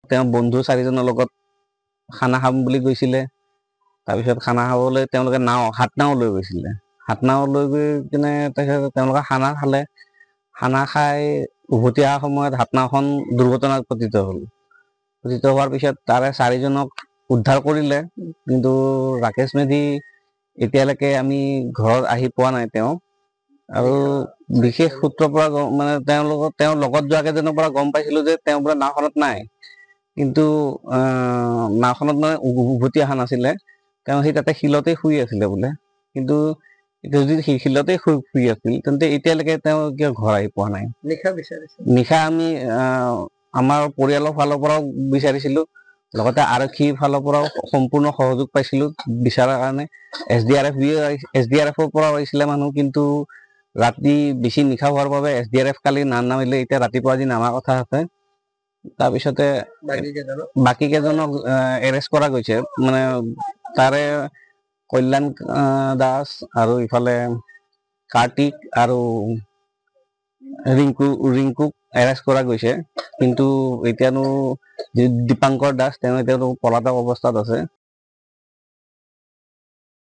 তেওঁ বন্ধু 4জনৰ লগত খানা খাম বুলি গৈছিলে। তাৰপিছত খানা খাবলৈ তেওঁলোকে হাত নাও লৈ গৈছিলে। হাত নাও লৈ গৈ কিনে তাৰপিছত তেওঁলোকে খানা খালে। খানা খাই উভতি অহাৰ সময়ত হাত নাওখন দুৰ্ঘটনাত পতিত হ'ল। পতিত হোৱাৰ পিছত তাৰে 4জনক উদ্ধাৰ কৰিলে, কিন্তু ৰাকেশ মেধি এতিয়ালৈকে আমি ঘৰত আহি পোৱা নাই তেওঁ। আৰু বিশেষ সূত্ৰৰ পৰা মানে তেওঁৰ লগত যোৱা কেইজনৰ পৰা গম পাইছিলো যে তেওঁ বোলে নাওখনত নাই, কিন্তু নাওখনত মানে উভতি অহা নাছিলে। তেওঁ সেই তাতে শিলতে শুই আছিলে বোলে, কিন্তু যদি শিলতে শুই আছিল তেন্তে এতিয়ালৈকে তেওঁ কিয় ঘৰ আহি পোৱা নাই। নিশা আমি আমাৰ পৰিয়ালৰ ফালৰ পৰাও বিচাৰিছিলো, লগতে আৰক্ষীৰ ফালৰ পৰাও সম্পূৰ্ণ সহযোগ পাইছিলো বিচাৰাৰ কাৰণে। SDRF পৰাও আহিছিলে মানুহ, কিন্তু ৰাতি বেছি নিশা হোৱাৰ বাবে SDRF কালি নামিলে। এতিয়া ৰাতিপুৱা আজি নামাৰ কথা আছে। তাৰপিছতে বাকী কেইজনক এৰেষ্ট কৰা গৈছে, মানে তাৰে কল্যাণ দাস আৰু ইফালে কাৰ্তিক আৰু ৰিংকুক এৰেষ্ট কৰা গৈছে। কিন্তু এতিয়ানো দীপাংকৰ দাস তেওঁ এতিয়ানো পলাতক অৱস্থাত আছে।